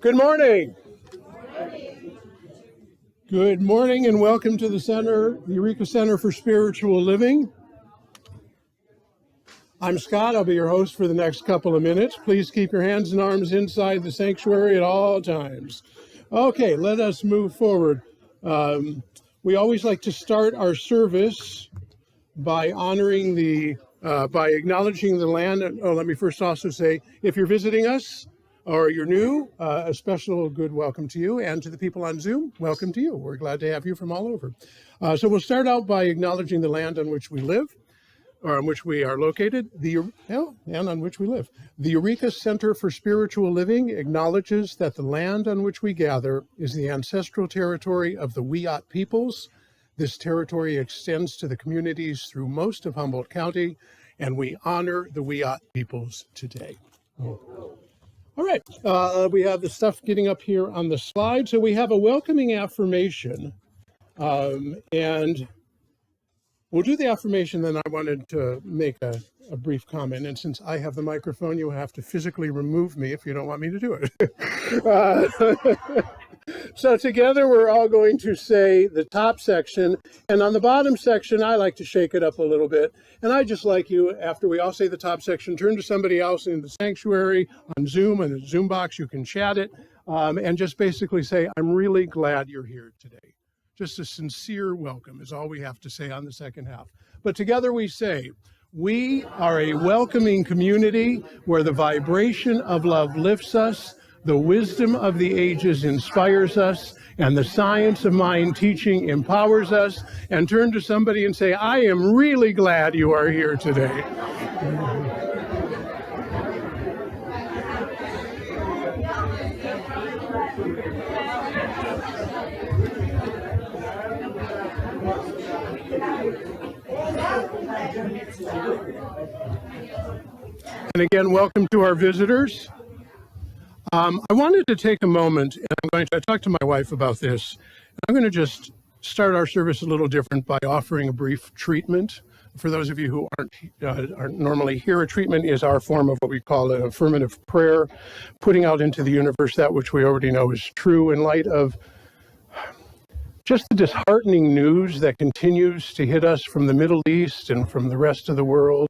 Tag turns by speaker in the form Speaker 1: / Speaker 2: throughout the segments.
Speaker 1: Good morning. Good morning and welcome to the center, the Eureka Center for Spiritual Living. I'm Scott. I'll be your host for the next couple of minutes. Please keep your hands and arms inside the sanctuary at all times. Okay, let us move forward. We always like to start our service by honoring by acknowledging the land. Let me first also say, if you're visiting us or you're new, a special good welcome to you, and to the people on Zoom, welcome to you. We're glad to have you from all over. So we'll start out by acknowledging the land on which we live, or on which we are located, and on which we live. The Eureka Center for Spiritual Living acknowledges that the land on which we gather is the ancestral territory of the Wiyot peoples. This territory extends to the communities through most of Humboldt County, and we honor the Wiyot peoples today. All right, we have the stuff getting up here on the slide. So we have a welcoming affirmation, and we'll do the affirmation, then I wanted to make a brief comment. And since I have the microphone, you have to physically remove me if you don't want me to do it. So together we're all going to say the top section, and on the bottom section, I like to shake it up a little bit. And I just like you, after we all say the top section, turn to somebody else in the sanctuary on Zoom, and the Zoom box, you can chat it, and just basically say, I'm really glad you're here today. Just a sincere welcome is all we have to say on the second half. But together we say, we are a welcoming community where the vibration of love lifts us, the wisdom of the ages inspires us, and the science of mind teaching empowers us. And turn to somebody and say, I am really glad you are here today. And again, welcome to our visitors. I wanted to take a moment, and I talked to my wife about this. I'm going to just start our service a little different by offering a brief treatment. For those of you who aren't normally here, a treatment is our form of what we call an affirmative prayer, putting out into the universe that which we already know is true in light of just the disheartening news that continues to hit us from the Middle East and from the rest of the world.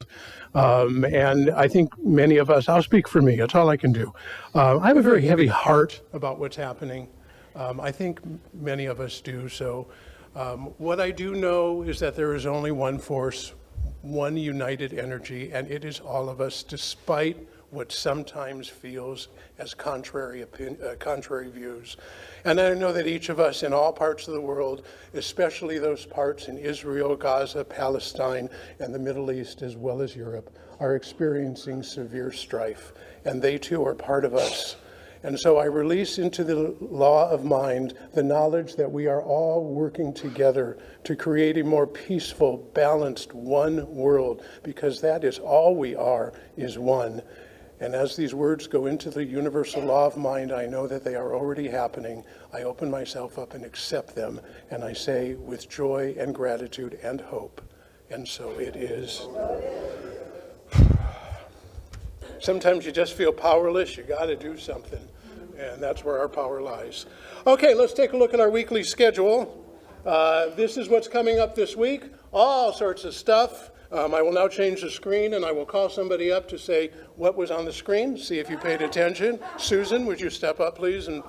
Speaker 1: And I think many of us, I'll speak for me, that's all I can do. I have a very heavy heart about what's happening. I think many of us do. So what I do know is that there is only one force, one united energy, and it is all of us, despite what sometimes feels as contrary views. And I know that each of us in all parts of the world, especially those parts in Israel, Gaza, Palestine, and the Middle East, as well as Europe, are experiencing severe strife, and they too are part of us. And so I release into the law of mind the knowledge that we are all working together to create a more peaceful, balanced, one world, because that is all we are, is one. And as these words go into the universal law of mind, I know that they are already happening. I open myself up and accept them, and I say with joy and gratitude and hope, and so it is. Sometimes you just feel powerless. You got to do something, and that's where our power lies. Okay, let's take a look at our weekly schedule. This is what's coming up this week. All sorts of stuff. I will now change the screen, and I will call somebody up to say what was on the screen, see if you paid attention. Susan, would you step up, please? And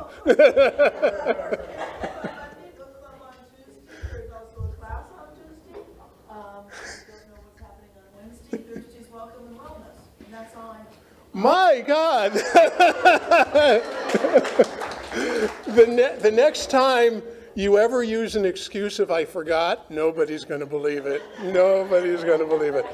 Speaker 1: my God! The next time you ever use an excuse of I forgot, nobody's going to believe it. Nobody's going to believe it.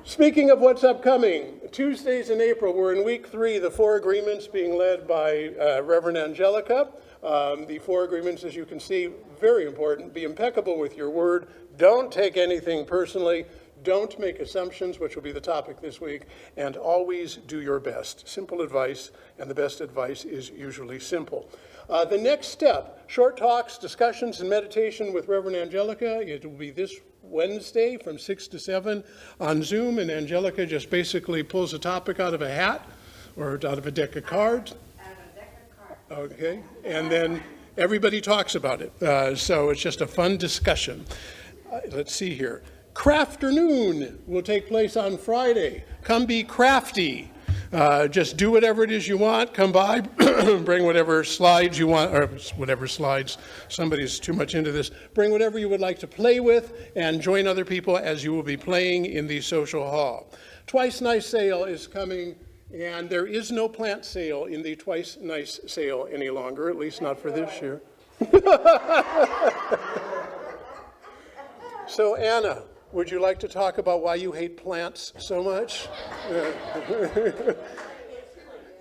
Speaker 1: Speaking of what's upcoming, Tuesdays in April, we're in week 3, the 4 agreements being led by Reverend Angelica. The 4 agreements, as you can see, very important. Be impeccable with your word. Don't take anything personally. Don't make assumptions, which will be the topic this week, and always do your best. Simple advice, and the best advice is usually simple. The next step, short talks, discussions, and meditation with Reverend Angelica. It will be this Wednesday from 6 to 7 on Zoom, and Angelica just basically pulls a topic out of a hat or out of a deck of cards. Okay, and then everybody talks about it. So it's just a fun discussion. Let's see here. Crafternoon will take place on Friday. Come be crafty. Just do whatever it is you want. Come by, bring whatever slides you want, or whatever slides. Somebody's too much into this. Bring whatever you would like to play with and join other people as you will be playing in the social hall. Twice Nice sale is coming, and there is no plant sale in the Twice Nice sale any longer, at least not for this year. So Anna, would you like to talk about why you hate plants so much?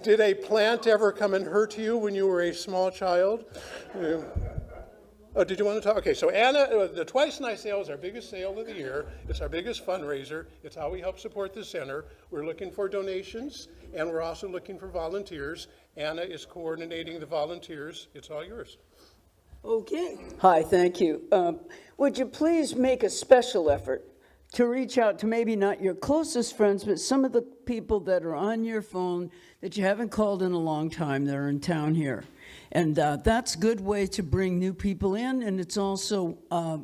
Speaker 1: Did a plant ever come and hurt you when you were a small child? Oh, did you want to talk? Okay, so Anna, the Twice Nice sale is our biggest sale of the year. It's our biggest fundraiser. It's how we help support the center. We're looking for donations, and we're also looking for volunteers. Anna is coordinating the volunteers. It's all yours.
Speaker 2: Okay. Hi, thank you. Would you please make a special effort to reach out to maybe not your closest friends, but some of the people that are on your phone that you haven't called in a long time that are in town here. And that's a good way to bring new people in, and it's also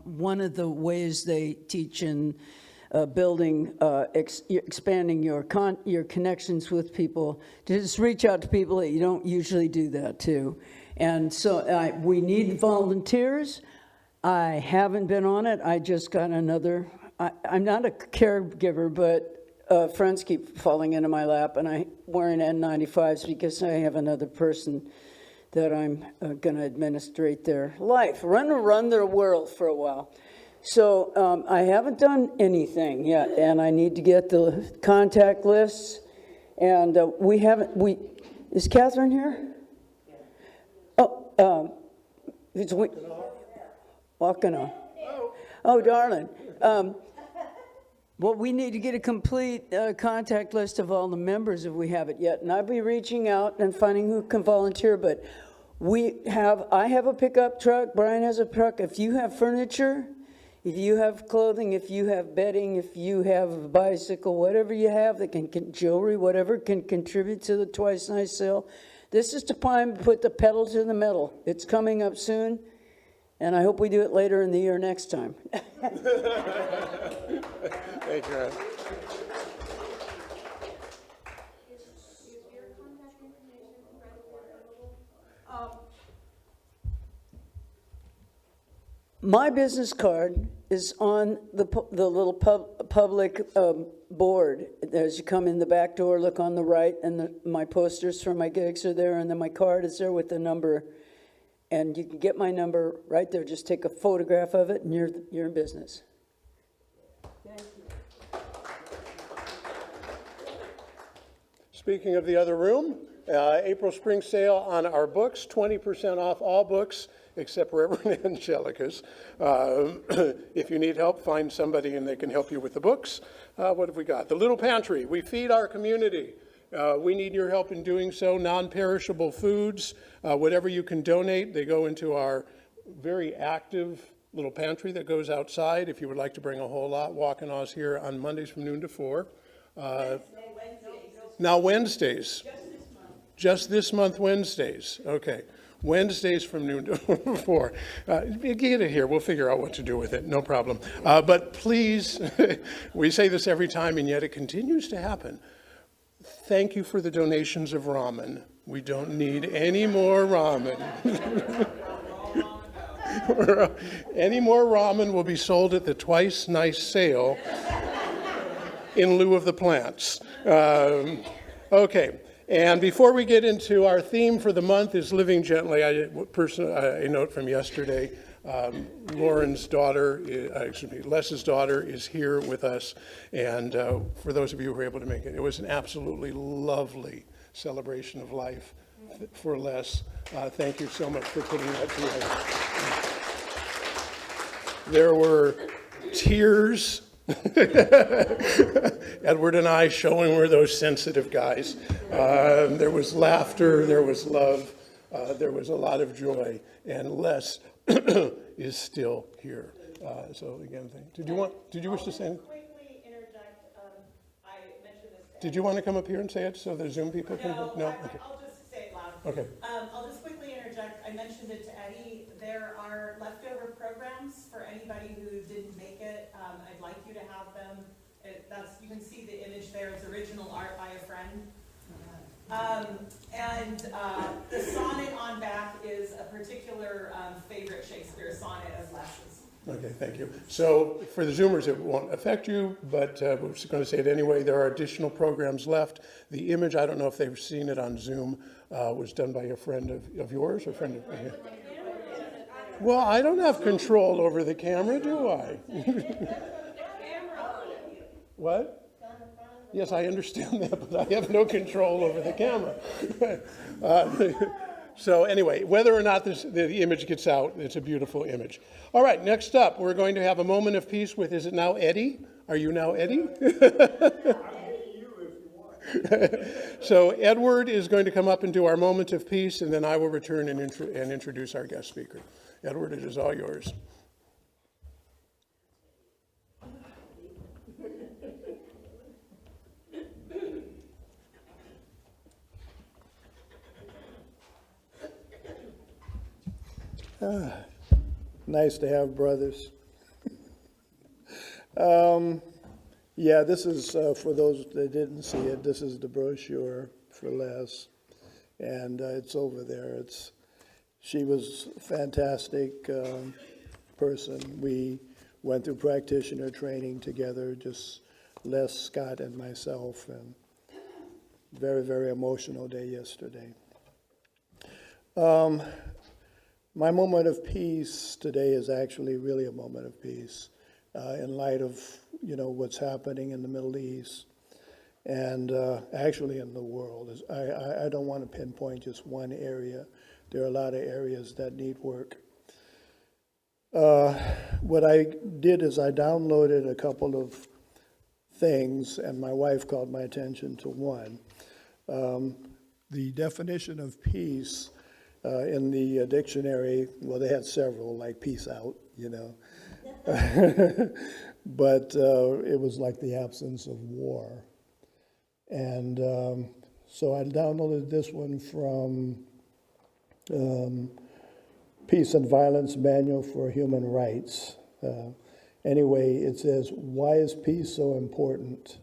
Speaker 2: one of the ways they teach in building, expanding your connections with people, to just reach out to people that you don't usually do that to. And so we need volunteers. I haven't been on it. I just got another, I'm not a caregiver, but friends keep falling into my lap, and I'm wearing N95s because I have another person that I'm going to administrate their life, run their world for a while. So I haven't done anything yet, and I need to get the contact lists. And is Catherine here? It's walking on. Oh, darling. Well, we need to get a complete contact list of all the members if we have it yet. And I'll be reaching out and finding who can volunteer. But I have a pickup truck. Brian has a truck. If you have furniture, if you have clothing, if you have bedding, if you have a bicycle, whatever you have that can jewelry, whatever can contribute to the Twice Nice sale, this is the time to put the pedal to the metal. It's coming up soon, and I hope we do it later in the year next time.
Speaker 1: Thank you, Ann.
Speaker 2: My business card is on the little public board. As you come in the back door, look on the right, and my posters for my gigs are there, and then my card is there with the number. And you can get my number right there. Just take a photograph of it, and you're in business. Thank you.
Speaker 1: Speaking of the other room, April spring sale on our books, 20% off all books except Reverend Angelica's. If you need help, find somebody and they can help you with the books. What have we got? The Little Pantry. We feed our community. We need your help in doing so. Non-perishable foods, whatever you can donate, they go into our very active little pantry that goes outside. If you would like to bring a whole lot, walk-in us here on Mondays from noon to 4. Now Wednesdays. Just this month, Wednesdays. Okay. Wednesdays from noon to 4. Get it here. We'll figure out what to do with it. No problem. But please, we say this every time, and yet it continues to happen. Thank you for the donations of ramen. We don't need any more ramen. Any more ramen will be sold at the Twice Nice sale in lieu of the plants. Okay. And before we get into our theme for the month is Living Gently. A note from yesterday. Loren's daughter, Les's daughter, is here with us. And for those of you who were able to make it, it was an absolutely lovely celebration of life for Les. Thank you so much for putting that together. There were tears. Edward and I showing we're those sensitive guys. There was laughter, there was love, there was a lot of joy, and Les is still here. So again, did you wish to say anything?
Speaker 3: Quickly interject. I mentioned this.
Speaker 1: Did you want to come up here and say it so the Zoom people can hear? No? Okay.
Speaker 3: I'll just say it loud.
Speaker 1: Okay.
Speaker 3: I'll just quickly I mentioned it to Eddie, there are leftover programs for anybody who didn't make it. I'd like you to have them. You can see the image there. It's original art by a friend. The sonnet on back is a particular favorite Shakespeare sonnet of Les's.
Speaker 1: Okay, thank you. So for the Zoomers, it won't affect you, but we're just going to say it anyway. There are additional programs left. The image, I don't know if they've seen it on Zoom, was done by a friend of yours or friend of... Well, I don't have control over the camera, do I? What? Yes, I understand that, but I have no control over the camera. So anyway, whether or not the image gets out, it's a beautiful image. All right, next up, we're going to have a moment of peace with, is it now Eddie? Are you now Eddie? So Edward is going to come up and do our moment of peace, and then I will return and introduce our guest speaker. Edward, it is all yours.
Speaker 4: Nice to have brothers. Yeah, this is, for those that didn't see it, this is the brochure for Les, and it's over there. She was a fantastic person. We went through practitioner training together, just Les, Scott, and myself, and very, very emotional day yesterday. My moment of peace today is actually really a moment of peace in light of, what's happening in the Middle East and actually in the world. I don't want to pinpoint just one area. There are a lot of areas that need work. What I did is I downloaded a couple of things, and my wife called my attention to one. The definition of peace in the dictionary, well, they had several, like peace out, but it was like the absence of war. And so I downloaded this one from Peace and Violence Manual for Human Rights. Anyway, it says, why is peace so important?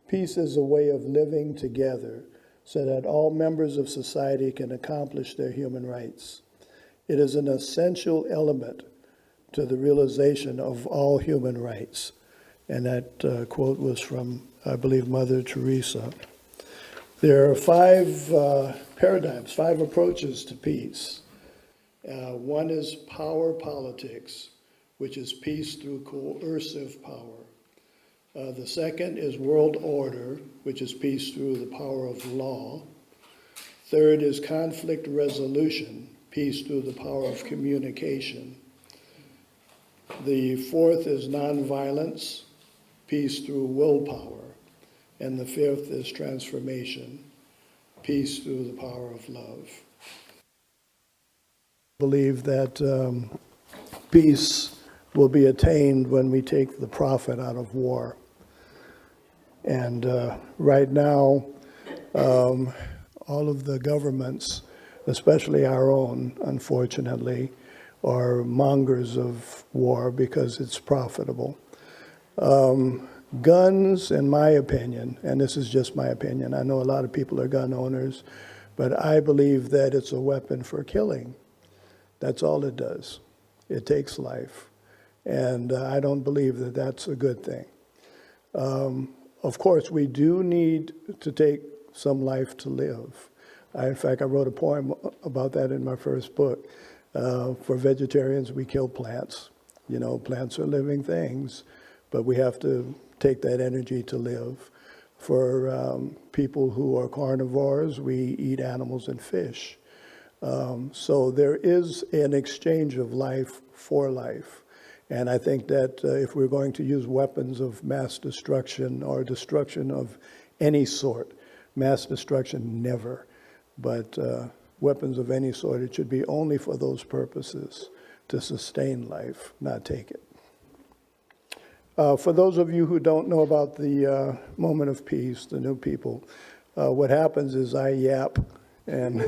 Speaker 4: Peace is a way of living together so that all members of society can accomplish their human rights. It is an essential element to the realization of all human rights. And that quote was from, I believe, Mother Teresa. There are 5 paradigms, 5 approaches to peace. One is power politics, which is peace through coercive power. The second is world order, which is peace through the power of law. Third is conflict resolution, peace through the power of communication. The fourth is nonviolence, peace through willpower. And the fifth is transformation, peace through the power of love. I believe that peace will be attained when we take the profit out of war. And right now, all of the governments, especially our own, unfortunately, are mongers of war because it's profitable. Guns, in my opinion, and this is just my opinion, I know a lot of people are gun owners, but I believe that it's a weapon for killing. That's all it does. It takes life. And I don't believe that that's a good thing. Of course, we do need to take some life to live. In fact, I wrote a poem about that in my first book. For vegetarians, we kill plants. Plants are living things, but we have to take that energy to live. For people who are carnivores, we eat animals and fish. So there is an exchange of life for life. And I think that if we're going to use weapons of mass destruction or destruction of any sort, mass destruction never, but weapons of any sort, it should be only for those purposes, to sustain life, not take it. For those of you who don't know about the moment of peace, the new people, what happens is I yap and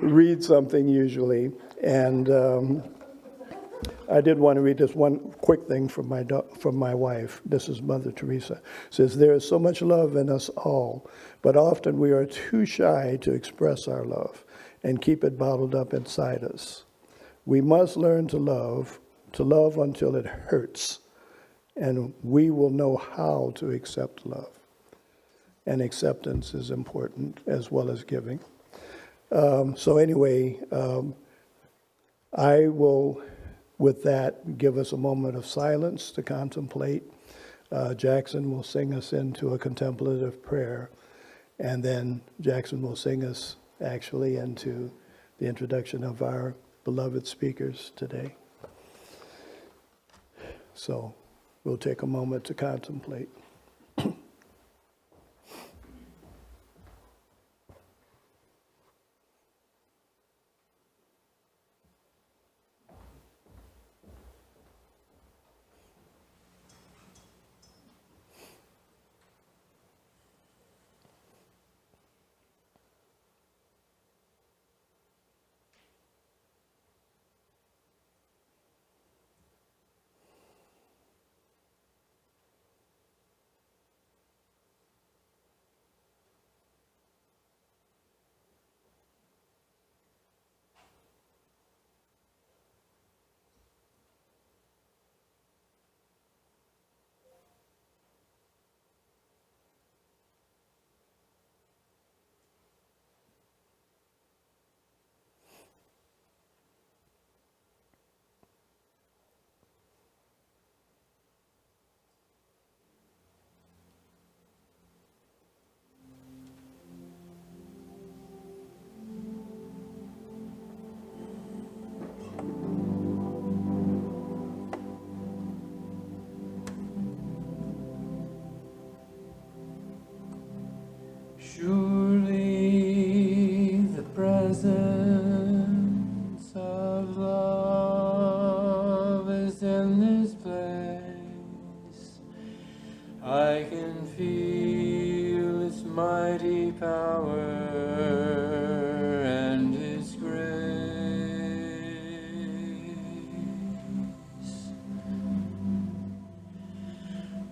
Speaker 4: read something usually. And I did want to read this one quick thing from my wife. This is Mother Teresa. It says, "There is so much love in us all, but often we are too shy to express our love and keep it bottled up inside us. We must learn to love until it hurts, and we will know how to accept love." And acceptance is important as well as giving. So anyway, I will, with that, give us a moment of silence to contemplate. Jackson will sing us into a contemplative prayer, and then Jackson will sing us actually into the introduction of our beloved speakers today. So we'll take a moment to contemplate.
Speaker 5: Surely the presence of love is in this place. I can feel its mighty power and its grace.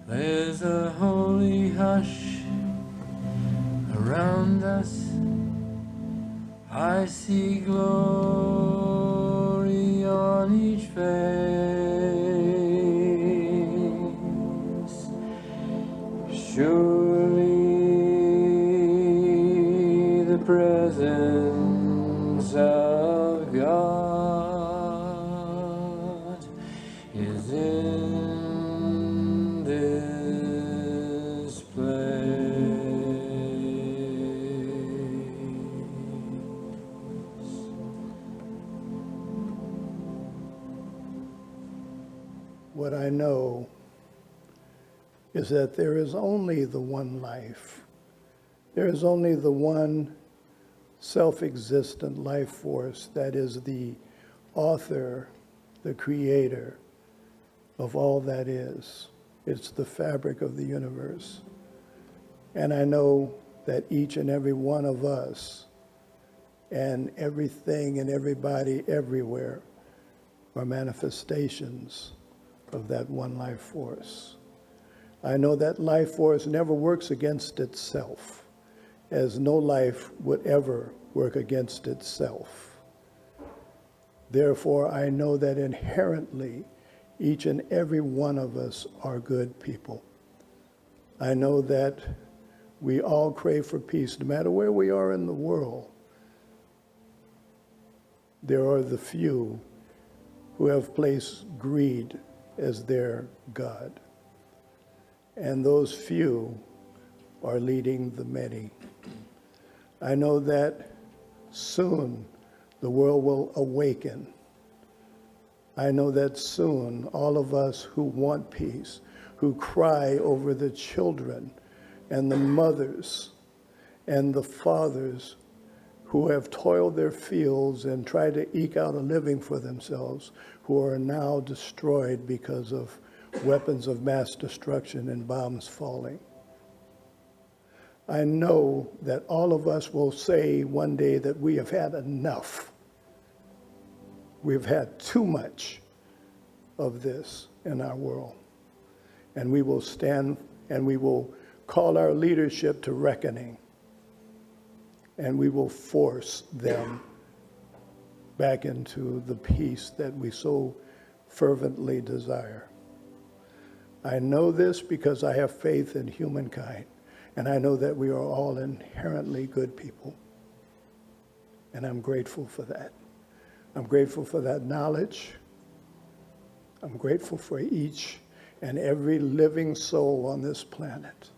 Speaker 5: There's a holy hush around us. I see glory on each face. Surely the presence of God is in this place.
Speaker 4: What I know is that there is only the one life. There is only the one self-existent life force that is the author, the creator of all that is. It's the fabric of the universe. And I know that each and every one of us and everything and everybody everywhere are manifestations of that one life force. I know that life force never works against itself, as no life would ever work against itself. Therefore, I know that inherently, each and every one of us are good people. I know that we all crave for peace, no matter where we are in the world. There are the few who have placed greed as their God. And those few are leading the many. I know that soon the world will awaken. I know that soon all of us who want peace, who cry over the children and the mothers and the fathers who have toiled their fields and tried to eke out a living for themselves, who are now destroyed because of weapons of mass destruction and bombs falling. I know that all of us will say one day that we have had enough. We've had too much of this in our world. And we will stand and we will call our leadership to reckoning. And we will force them back into the peace that we so fervently desire. I know this because I have faith in humankind. And I know that we are all inherently good people. And I'm grateful for that. I'm grateful for that knowledge. I'm grateful for each and every living soul on this planet.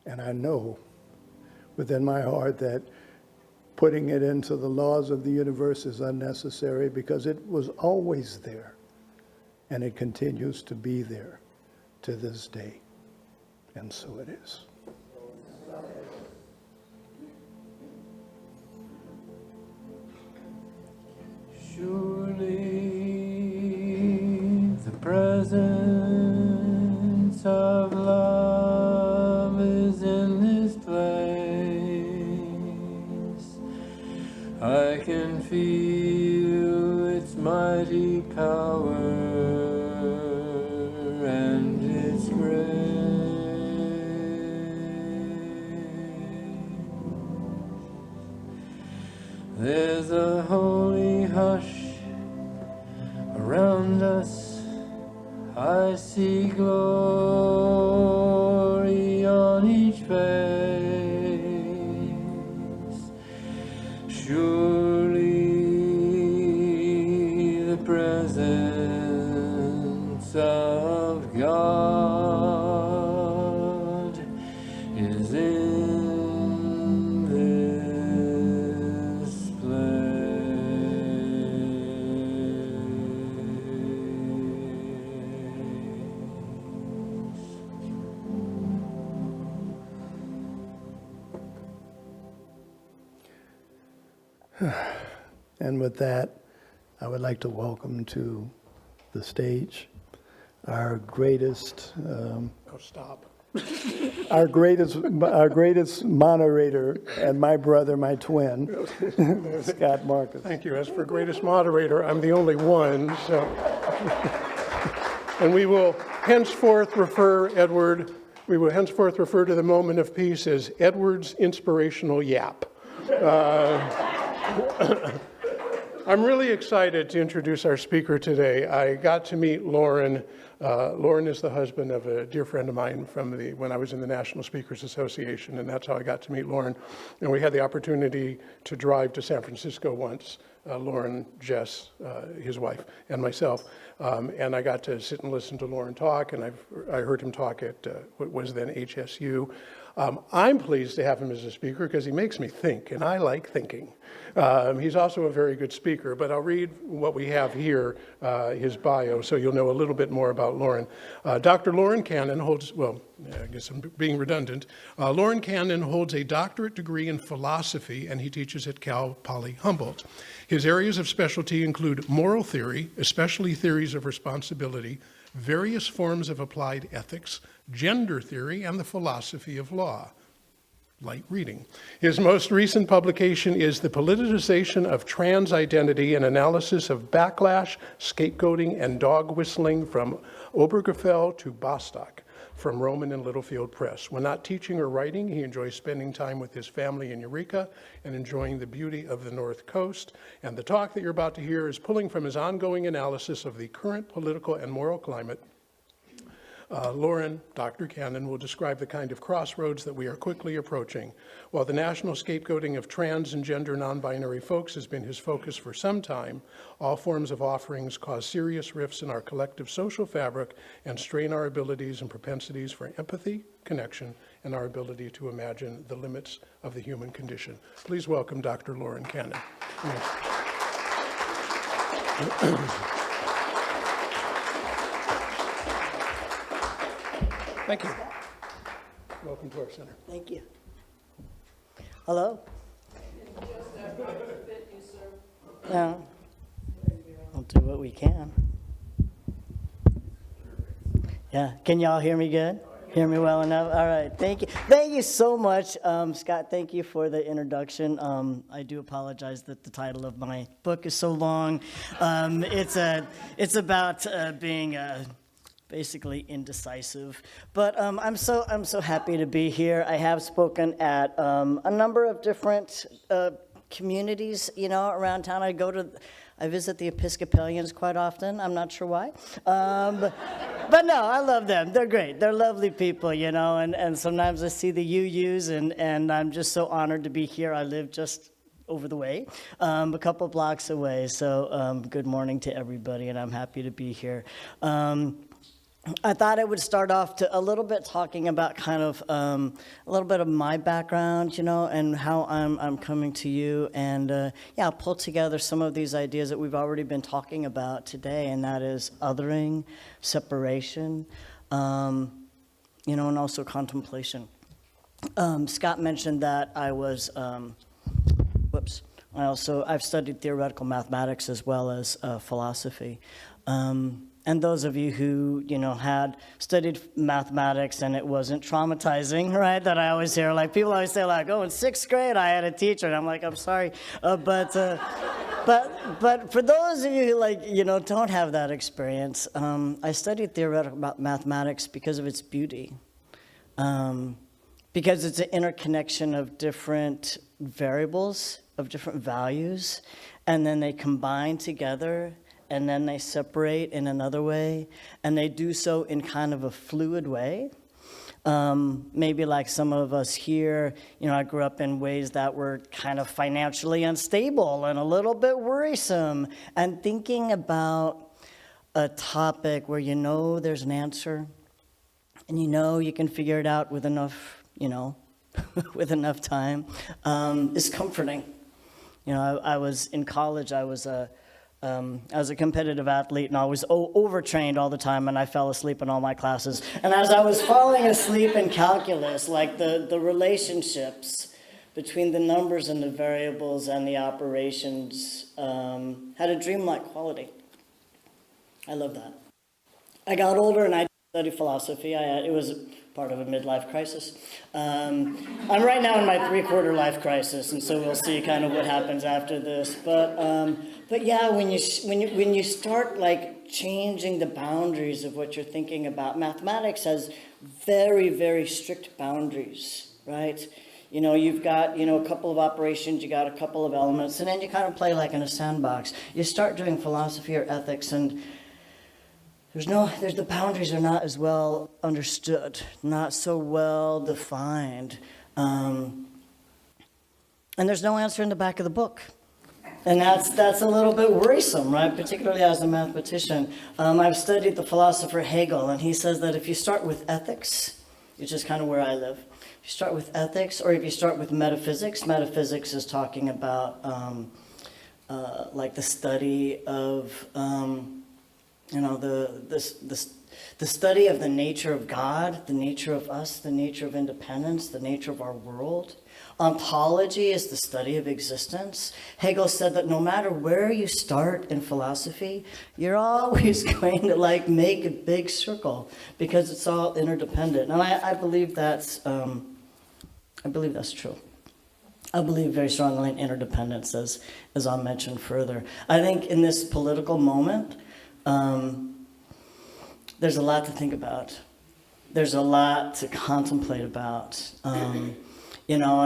Speaker 4: And I know within my heart that putting it into the laws of the universe is unnecessary because it was always there. And it continues to be there to this day. And so it is.
Speaker 5: Surely the presence of love is in this place. I can feel its mighty power and its grace. There's a holy hush around us. I see glory on each face. Surely the presence of God is in this
Speaker 4: And with that, I would like to welcome to the stage our greatest,
Speaker 1: Oh, stop.
Speaker 4: our greatest moderator and my brother, my twin, Scott Marcus.
Speaker 1: Thank you. As for greatest moderator, I'm the only one, so. And we will henceforth refer to the moment of peace as Edward's inspirational yap. I'm really excited to introduce our speaker today. I got to meet Loren. Loren is the husband of a dear friend of mine from when I was in the National Speakers Association, and that's how I got to meet Loren. And we had the opportunity to drive to San Francisco once, Loren, Jess, his wife, and myself. And I got to sit and listen to Loren talk, and I heard him talk at what was then HSU. I'm pleased to have him as a speaker because he makes me think, and I like thinking. He's also a very good speaker, but I'll read what we have here, his bio, so you'll know a little bit more about Loren. Dr. Loren Canon holds, well, I guess I'm being redundant. Loren Canon holds a doctorate degree in philosophy, and he teaches at Cal Poly Humboldt. His areas of specialty include moral theory, especially theories of responsibility, various forms of applied ethics, gender theory, and the philosophy of law. Light reading. His most recent publication is The Politicization of Trans Identity, an analysis of backlash, scapegoating, and dog whistling from Obergefell to Bostock, from Rowman and Littlefield Press. When not teaching or writing, he enjoys spending time with his family in Eureka and enjoying the beauty of the North Coast. And the talk that you're about to hear is pulling from his ongoing analysis of the current political and moral climate. Loren, Dr. Canon, will describe the kind of crossroads that we are quickly approaching. While the national scapegoating of trans and gender non-binary folks has been his focus for some time, all forms of offerings cause serious rifts in our collective social fabric and strain our abilities and propensities for empathy, connection, and our ability to imagine the limits of the human condition. Please welcome Dr. Loren Canon. Thank you. Welcome to our center.
Speaker 6: Thank you. Hello? Yeah. We'll do what we can. Yeah. Can y'all hear me good? Hear me well enough? All right, thank you. Thank you so much, Scott. Thank you for the introduction. I do apologize that the title of my book is so long. It's about being basically indecisive. But I'm so happy to be here. I have spoken at a number of different communities, around town. I visit the Episcopalians quite often. I'm not sure why. But no, I love them. They're great. They're lovely people, and sometimes I see the UUs, and I'm just so honored to be here. I live just over the way, a couple blocks away. So good morning to everybody, and I'm happy to be here. I thought I would start off a little bit talking about kind of a little bit of my background, and how I'm coming to you, and I'll pull together some of these ideas that we've already been talking about today, and that is othering, separation, and also contemplation. Scott mentioned that I was, I've studied theoretical mathematics as well as philosophy. And those of you who, had studied mathematics and it wasn't traumatizing, right? That I always hear, people always say, in sixth grade I had a teacher, and I'm like, I'm sorry. But for those of you who, don't have that experience, I studied theoretical mathematics because of its beauty. Because it's an interconnection of different variables, of different values, and then they combine together, and then they separate in another way, and they do so in kind of a fluid way. Maybe like some of us here, I grew up in ways that were kind of financially unstable and a little bit worrisome, and thinking about a topic where there's an answer, and you can figure it out with enough, with enough time, is comforting. I was in college, I was a competitive athlete, and I was overtrained all the time, and I fell asleep in all my classes. And as I was falling asleep in calculus, the relationships between the numbers and the variables and the operations had a dreamlike quality. I love that. I got older, and I studied philosophy. It was part of a midlife crisis. I'm right now in my three-quarter life crisis, and so we'll see kind of what happens after this. But yeah, when you start changing the boundaries of what you're thinking about, mathematics has very, very strict boundaries, right? You've got, a couple of operations, you got a couple of elements, and then you kind of play like in a sandbox. You start doing philosophy or ethics, and the boundaries are not as well understood, not so well defined. And there's no answer in the back of the book. And that's a little bit worrisome, right? Particularly as a mathematician. I've studied the philosopher Hegel, and he says that if you start with ethics, which is kind of where I live, if you start with ethics, or if you start with metaphysics is talking about the study of the study of the nature of God, the nature of us, the nature of independence, the nature of our world. Ontology is the study of existence. Hegel said that no matter where you start in philosophy, you're always going to make a big circle because it's all interdependent. And I believe that's true. I believe very strongly in interdependence, as I'll mention further. I think in this political moment, there's a lot to think about. There's a lot to contemplate about. And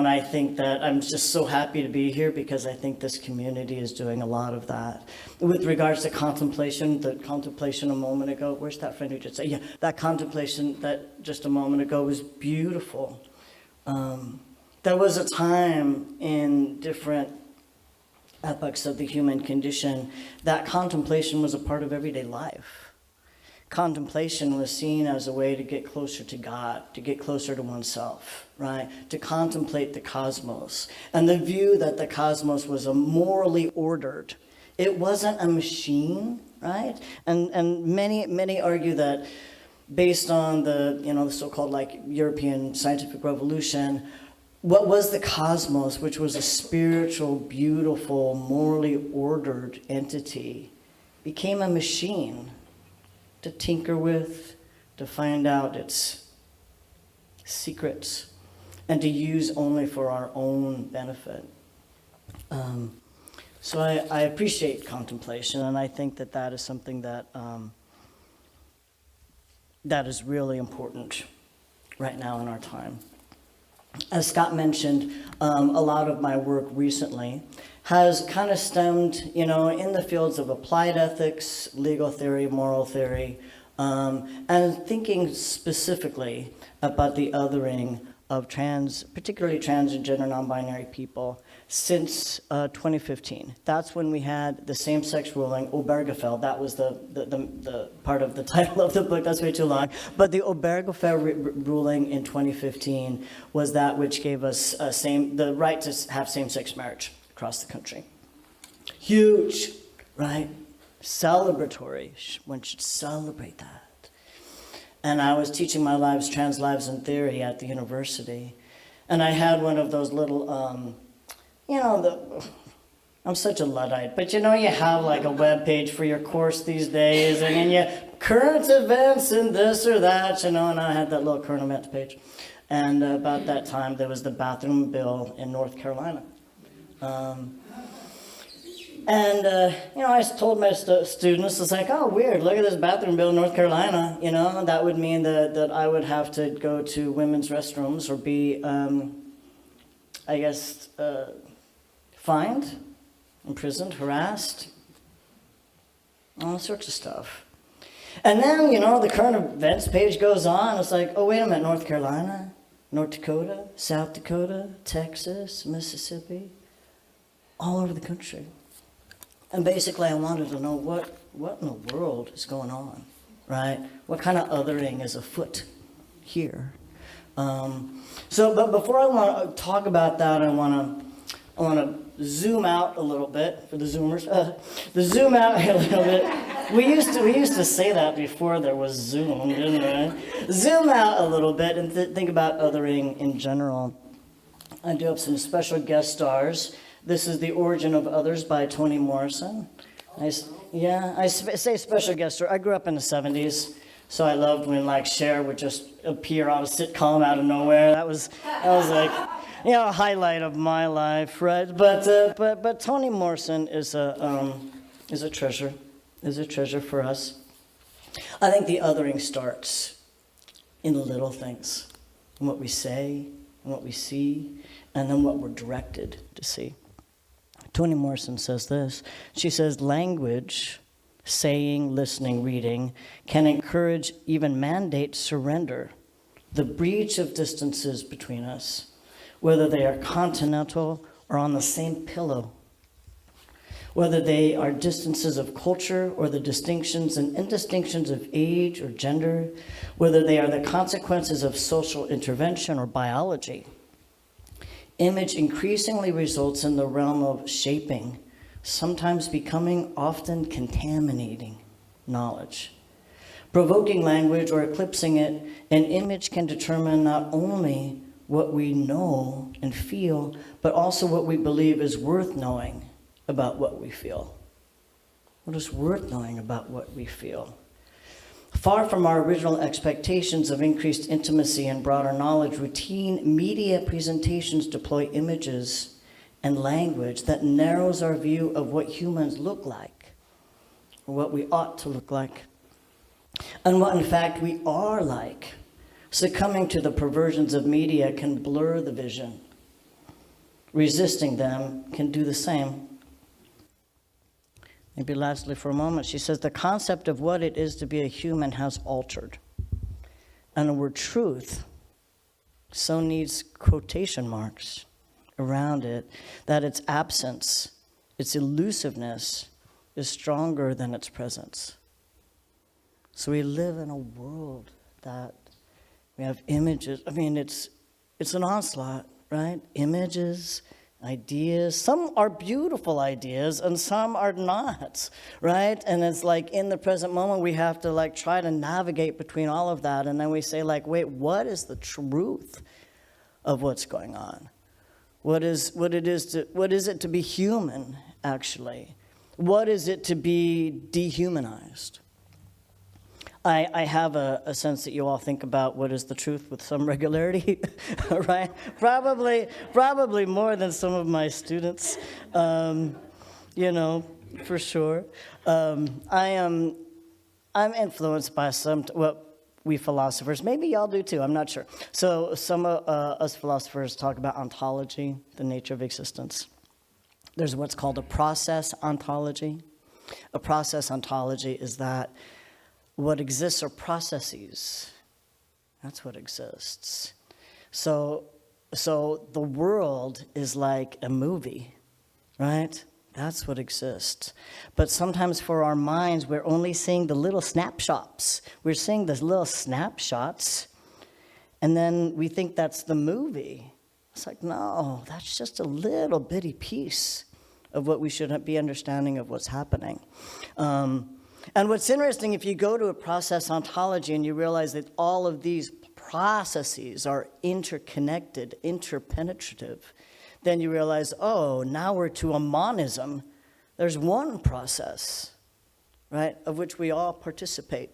Speaker 6: I think that I'm just so happy to be here because I think this community is doing a lot of that. With regards to contemplation, the contemplation a moment ago, where's that friend who just said, that contemplation that just a moment ago was beautiful. There was a time in different epochs of the human condition that contemplation was a part of everyday life. Contemplation was seen as a way to get closer to God, to get closer to oneself, right? To contemplate the cosmos. And the view that the cosmos was a morally ordered. It wasn't a machine, right? And many argue that based on the so-called European scientific revolution, what was the cosmos, which was a spiritual, beautiful, morally ordered entity, became a machine to tinker with, to find out its secrets and to use only for our own benefit. So I appreciate contemplation, and I think that that is something that that is really important right now in our time. As Scott mentioned, a lot of my work recently has kind of stemmed, in the fields of applied ethics, legal theory, moral theory, and thinking specifically about the othering of particularly trans and gender non-binary people since 2015. That's when we had the same-sex ruling, Obergefell. That was the part of the title of the book. That's way too long. But the Obergefell ruling in 2015 was that which gave us the right to have same-sex marriage across the country. Huge, right? Celebratory. One should celebrate that. And I was teaching my trans lives in theory at the university. And I had one of those little, I'm such a Luddite, but you have like a web page for your course these days, and then current events and this or that, and I had that little current events page. And about that time, there was the bathroom bill in North Carolina. I told my students, it's like, oh, weird, look at this bathroom bill in North Carolina. That would mean that I would have to go to women's restrooms or be, fined, imprisoned, harassed, all sorts of stuff. And then, the current events page goes on. It's like, oh, wait a minute, North Carolina, North Dakota, South Dakota, Texas, Mississippi, all over the country. And basically, I wanted to know what in the world is going on, right? What kind of othering is afoot here? But before I want to talk about that, I want to zoom out a little bit for the Zoomers. Zoom out a little bit. We used to say that before there was Zoom, didn't we? Zoom out a little bit and think about othering in general. I do have some special guest stars. This is The Origin of Others by Toni Morrison. I say special guest star. I grew up in the 70s, so I loved when Cher would just appear on a sitcom out of nowhere. That was like, a highlight of my life, right? But Toni Morrison is a treasure for us. I think the othering starts in the little things, in what we say, in what we see, and then what we're directed to see. Toni Morrison says this. She says, language, saying, listening, reading, can encourage, even mandate surrender, the breach of distances between us, whether they are continental or on the same pillow, whether they are distances of culture or the distinctions and indistinctions of age or gender, whether they are the consequences of social intervention or biology. Image increasingly results in the realm of shaping, sometimes becoming, often contaminating knowledge. Provoking language or eclipsing it, an image can determine not only what we know and feel, but also what we believe is worth knowing about what we feel. What is worth knowing about what we feel? Far from our original expectations of increased intimacy and broader knowledge, routine media presentations deploy images and language that narrows our view of what humans look like, or what we ought to look like, and what in fact we are like. Succumbing to the perversions of media can blur the vision. Resisting them can do the same. Maybe lastly for a moment, she says, the concept of what it is to be a human has altered. And the word truth so needs quotation marks around it that its absence, its elusiveness, is stronger than its presence. So we live in a world that we have images. I mean, it's an onslaught, right? Images, ideas. Some are beautiful ideas and some are not, right? And it's like in the present moment, we have to try to navigate between all of that. And then we say wait, what is the truth of what's going on? What is it to be human, actually? What is it to be dehumanized? I have a sense that you all think about what is the truth with some regularity, right? Probably more than some of my students, you know, for sure. I'm influenced by what we philosophers, maybe y'all do too, I'm not sure. So some of us philosophers talk about ontology, the nature of existence. There's what's called a process ontology. A process ontology is that what exists are processes. That's what exists. So the world is like a movie, right? That's what exists. But sometimes for our minds, we're only seeing the little snapshots. We're seeing the little snapshots, and then we think that's the movie. It's like, no, that's just a little bitty piece of what we should be understanding of what's happening. And what's interesting, if you go to a process ontology and you realize that all of these processes are interconnected, interpenetrative, then you realize, oh, now we're to a monism. There's one process, right, of which we all participate.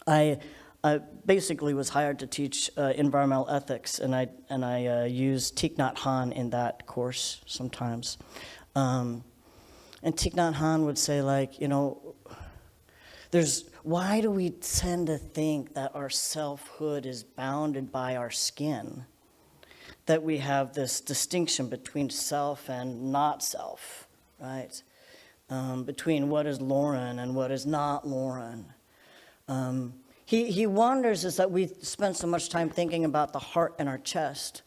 Speaker 6: I basically was hired to teach environmental ethics, and I use Thich Nhat Hanh in that course sometimes. And Thich Nhat Hanh would say, like, you know, why do we tend to think that our selfhood is bounded by our skin? That we have this distinction between self and not self, right? Between what is Loren and what is not Loren. He wonders is that we spend so much time thinking about the heart in our chest,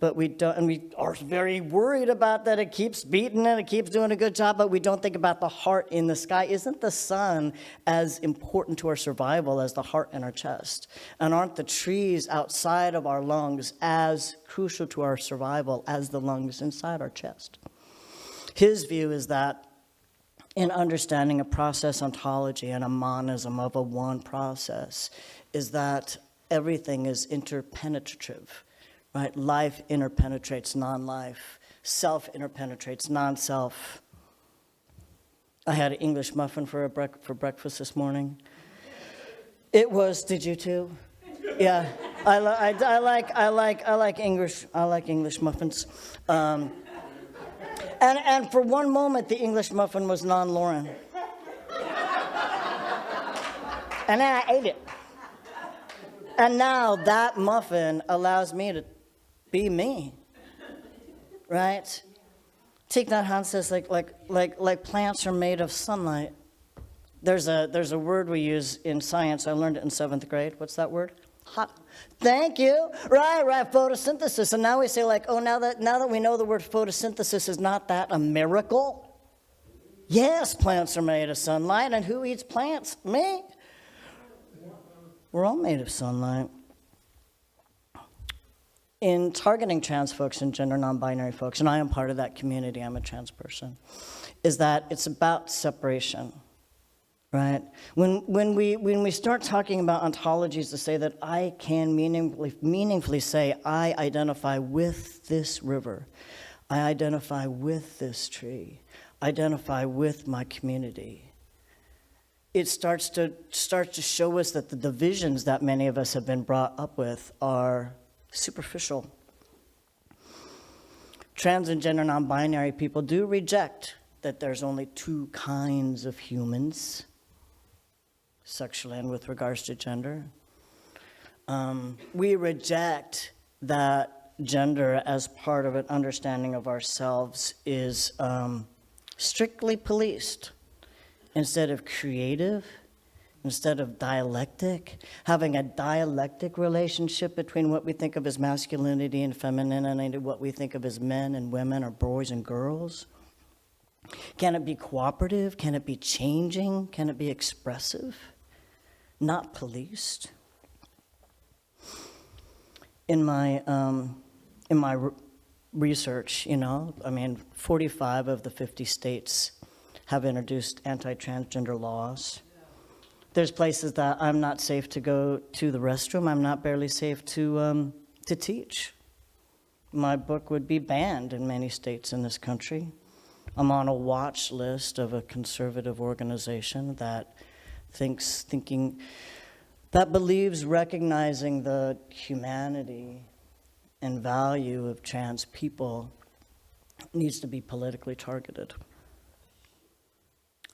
Speaker 6: but we don't, and we are very worried about that it keeps beating and it keeps doing a good job, but we don't think about the heart in the sky. Isn't the sun as important to our survival as the heart in our chest? And aren't the trees outside of our lungs as crucial to our survival as the lungs inside our chest? His view is that in understanding a process ontology and a monism of a one process is that everything is interpenetrative. Right? Life interpenetrates non-life. Self interpenetrates non-self. I had an English muffin for breakfast this morning. It was. Did you too? Yeah. I like English muffins. And for one moment, the English muffin was non-Loren. And then I ate it. And now that muffin allows me to be me, right? Thich Nhat Hanh says like plants are made of sunlight. There's a word we use in science. I learned it in 7th grade. What's that word? Hot. Thank you. Right. Photosynthesis. And now we say like, oh, now that we know the word photosynthesis, is not that a miracle? Yes, plants are made of sunlight. And who eats plants? Me. We're all made of sunlight. In targeting trans folks and gender non-binary folks, and I am part of that community, I'm a trans person, is that it's about separation, right? When we start talking about ontologies to say that I can meaningfully say, I identify with this river, I identify with this tree, I identify with my community, it starts to show us that the divisions that many of us have been brought up with are superficial. Trans and gender non-binary people do reject that there's only two kinds of humans, sexually and with regards to gender. We reject that gender as part of an understanding of ourselves is strictly policed instead of creative, instead of dialectic, having a dialectic relationship between what we think of as masculinity and femininity and what we think of as men and women or boys and girls. Can it be cooperative? Can it be changing? Can it be expressive? Not policed. In my research, 45 of the 50 states have introduced anti-transgender laws. There's places that I'm not safe to go to the restroom. I'm not barely safe to teach. My book would be banned in many states in this country. I'm on a watch list of a conservative organization that that believes recognizing the humanity and value of trans people needs to be politically targeted.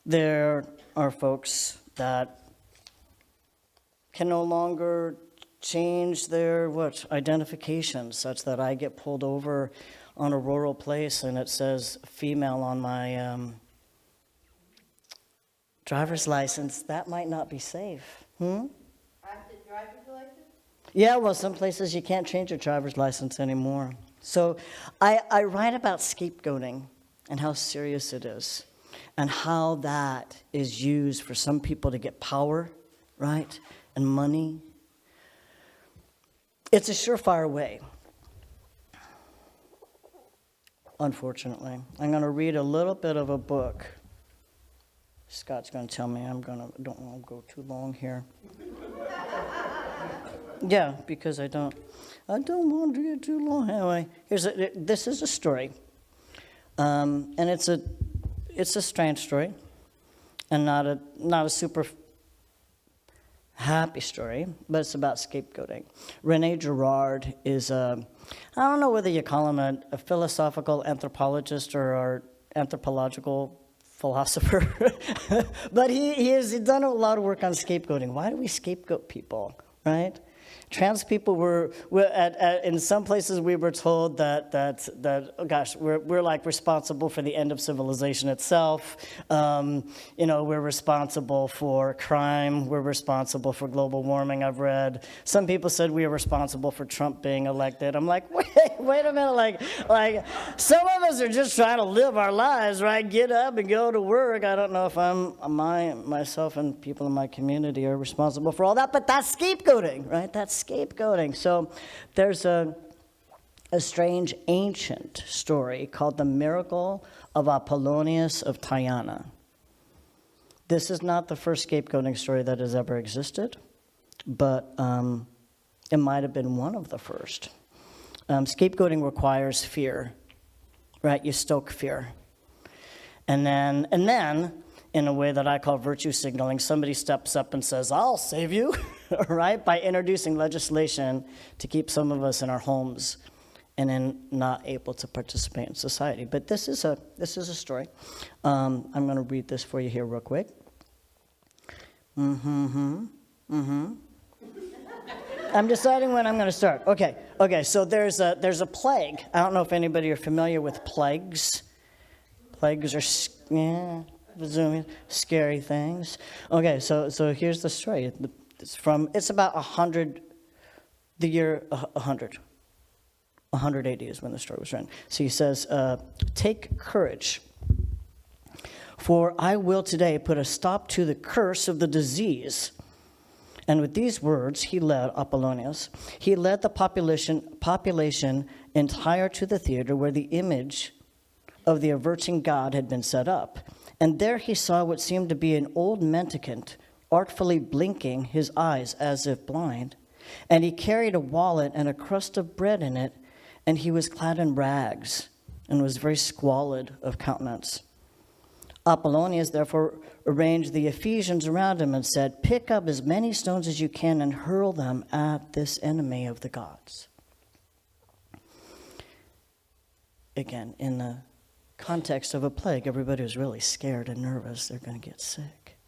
Speaker 6: There are folks that can no longer change their identification, such that I get pulled over on a rural place and it says female on my driver's license. That might not be safe.
Speaker 7: Active driver's license?
Speaker 6: Yeah, well, some places you can't change your driver's license anymore. So I write about scapegoating and how serious it is, and how that is used for some people to get power, right, and money. It's a surefire way, unfortunately. I'm going to read a little bit of a book. Scott's going to tell me don't want to go too long here. Yeah, because I don't want to get too long. Anyway, this is a story, and it's a strange story, and not a super happy story, but it's about scapegoating. Rene Girard is I don't know whether you call him a philosophical anthropologist or an anthropological philosopher, but he has done a lot of work on scapegoating. Why do we scapegoat people, right? Trans people were in some places we were told that we're like responsible for the end of civilization itself. We're responsible for crime. We're responsible for global warming. I've read some people said we are responsible for Trump being elected. I'm like, wait a minute, like some of us are just trying to live our lives, right? Get up and go to work. I don't know if myself and people in my community are responsible for all that, but that's scapegoating, right? That's scapegoating. So there's a strange ancient story called the miracle of Apollonius of Tyana. This is not the first scapegoating story that has ever existed, but it might have been one of the first. Scapegoating requires fear, right? You stoke fear. And then in a way that I call virtue signaling, somebody steps up and says, I'll save you, right? By introducing legislation to keep some of us in our homes and then not able to participate in society. But this is a story. I'm going to read this for you here real quick. I'm deciding when I'm going to start. Okay. So there's a plague. I don't know if anybody are familiar with plagues. Plagues are scary things. Okay, so here's the story. It's about 100, the year 100. 180 is when the story was written. So he says, take courage, for I will today put a stop to the curse of the disease. And with these words, Apollonius led the population entire to the theater where the image of the averting god had been set up. And there he saw what seemed to be an old mendicant, artfully blinking his eyes as if blind. And he carried a wallet and a crust of bread in it, and he was clad in rags and was very squalid of countenance. Apollonius therefore arranged the Ephesians around him and said, pick up as many stones as you can and hurl them at this enemy of the gods. Again, in the context of a plague, everybody was really scared and nervous. They're going to get sick.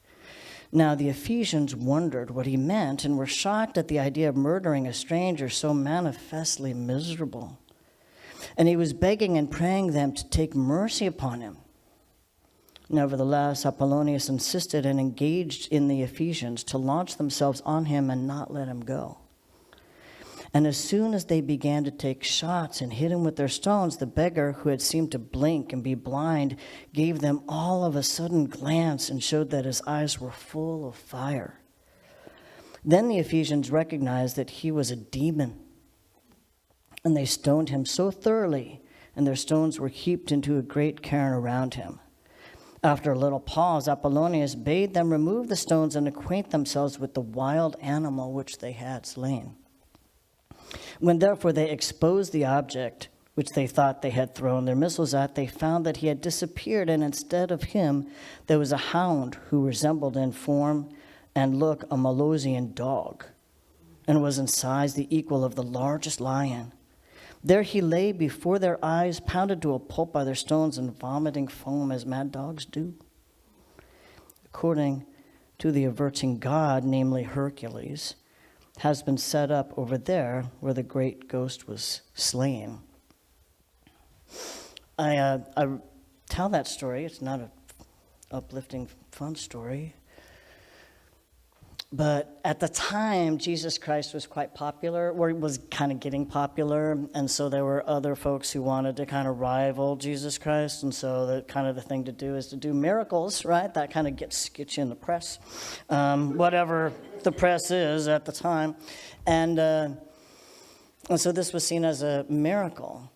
Speaker 6: Now, the Ephesians wondered what he meant and were shocked at the idea of murdering a stranger so manifestly miserable. And he was begging and praying them to take mercy upon him. Nevertheless, Apollonius insisted and engaged in the Ephesians to launch themselves on him and not let him go. And as soon as they began to take shots and hit him with their stones, the beggar, who had seemed to blink and be blind, gave them all of a sudden glance and showed that his eyes were full of fire. Then the Ephesians recognized that he was a demon, and they stoned him so thoroughly, and their stones were heaped into a great cairn around him. After a little pause, Apollonius bade them remove the stones and acquaint themselves with the wild animal which they had slain. When therefore they exposed the object which they thought they had thrown their missiles at, they found that he had disappeared, and instead of him there was a hound who resembled in form and look, a Molosian dog, and was in size the equal of the largest lion. There he lay before their eyes, pounded to a pulp by their stones and vomiting foam as mad dogs do. According to the averting god, namely Hercules, has been set up over there where the great ghost was slain. I tell that story. It's not an uplifting, fun story. But at the time, Jesus Christ was quite popular, or he was kind of getting popular, and so there were other folks who wanted to kind of rival Jesus Christ, and so the kind of the thing to do is to do miracles, right? That kind of gets you in the press, whatever the press is at the time. And so this was seen as a miracle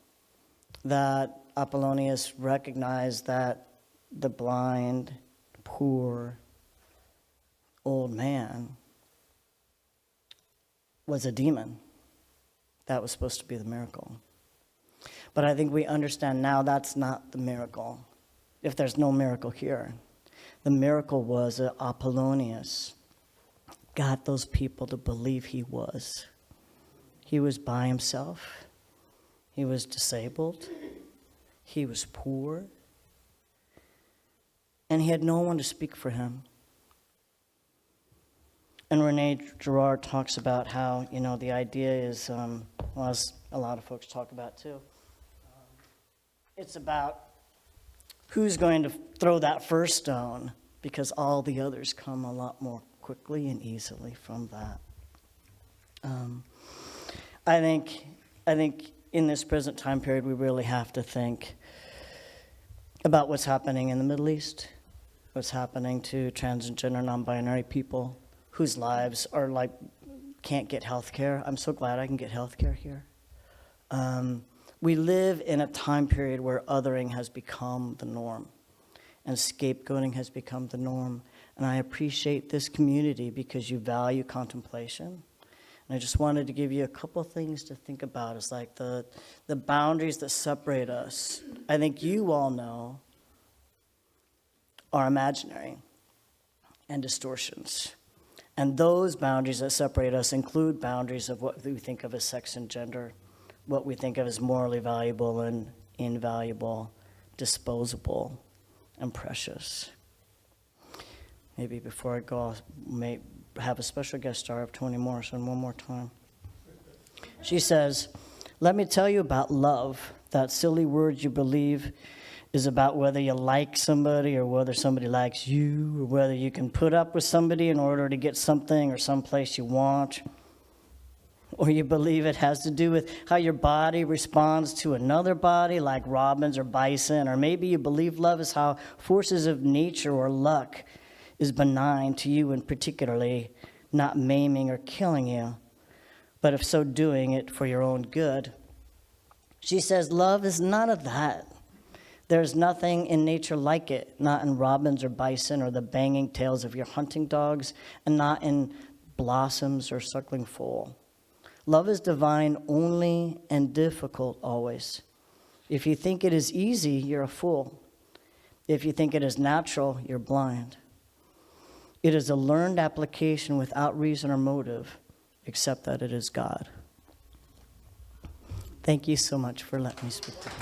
Speaker 6: that Apollonius recognized that the blind, poor, old man was a demon. That was supposed to be the miracle. But I think we understand now that's not the miracle, if there's no miracle here. The miracle was that Apollonius got those people to believe he was. He was by himself. He was disabled. He was poor. And he had no one to speak for him. And Rene Girard talks about how, the idea is, as a lot of folks talk about too, it's about who's going to throw that first stone, because all the others come a lot more quickly and easily from that. I think in this present time period, we really have to think about what's happening in the Middle East, what's happening to transgender, non-binary people, whose lives are can't get health care. I'm so glad I can get health care here. We live in a time period where othering has become the norm and scapegoating has become the norm. And I appreciate this community because you value contemplation. And I just wanted to give you a couple things to think about. It's like the boundaries that separate us, I think you all know, are imaginary and distortions. And those boundaries that separate us include boundaries of what we think of as sex and gender, what we think of as morally valuable and invaluable, disposable and precious. Maybe before I go, I may have a special guest star of Toni Morrison one more time. She says, "Let me tell you about love, that silly word you believe is about whether you like somebody or whether somebody likes you, or whether you can put up with somebody in order to get something or someplace you want. Or you believe it has to do with how your body responds to another body, like robins or bison. Or maybe you believe love is how forces of nature or luck is benign to you, and particularly not maiming or killing you, but if so doing it for your own good." She says, love is none of that. There's nothing in nature like it, not in robins or bison or the banging tails of your hunting dogs, and not in blossoms or suckling foal. Love is divine only and difficult always. If you think it is easy, you're a fool. If you think it is natural, you're blind. It is a learned application without reason or motive, except that it is God. Thank you so much for letting me speak today.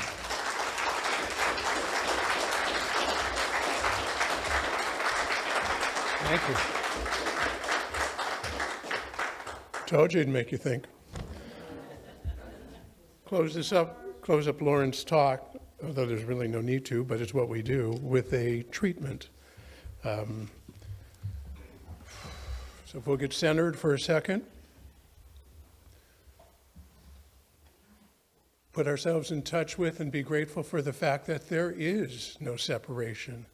Speaker 1: Thank you. Told you it'd make you think. Close up Loren's talk, although there's really no need to, but it's what we do, with a treatment. So if we'll get centered for a second. Put ourselves in touch with and be grateful for the fact that there is no separation.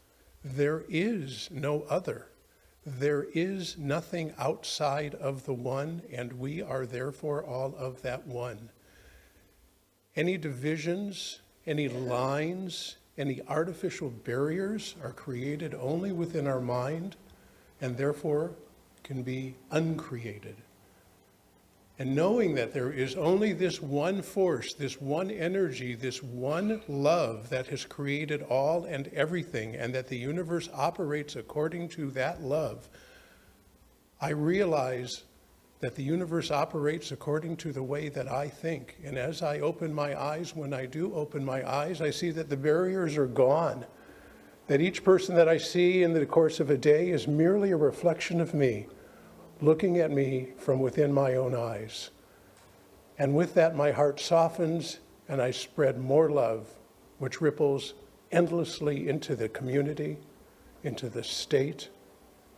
Speaker 1: There is no other. There is nothing outside of the one, and we are therefore all of that one. Any divisions, any lines, any artificial barriers are created only within our mind, and therefore can be uncreated. And knowing that there is only this one force, this one energy, this one love that has created all and everything, and that the universe operates according to that love, I realize that the universe operates according to the way that I think. And as I open my eyes, when I do open my eyes, I see that the barriers are gone. That each person that I see in the course of a day is merely a reflection of me, looking at me from within my own eyes. And with that, my heart softens and I spread more love, which ripples endlessly into the community, into the state,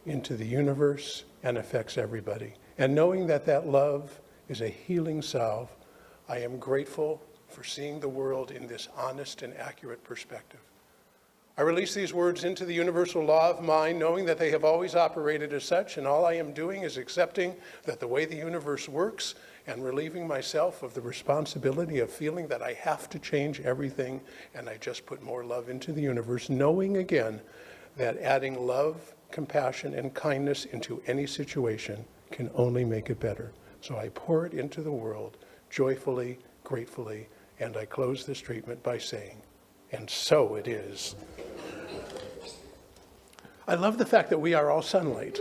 Speaker 1: into the universe, and affects everybody. And knowing that that love is a healing salve, I am grateful for seeing the world in this honest and accurate perspective. I release these words into the universal law of mind, knowing that they have always operated as such, and all I am doing is accepting that the way the universe works and relieving myself of the responsibility of feeling that I have to change everything, and I just put more love into the universe, knowing again that adding love, compassion, and kindness into any situation can only make it better. So I pour it into the world joyfully, gratefully, and I close this treatment by saying, and so it is. I love the fact that we are all sunlight.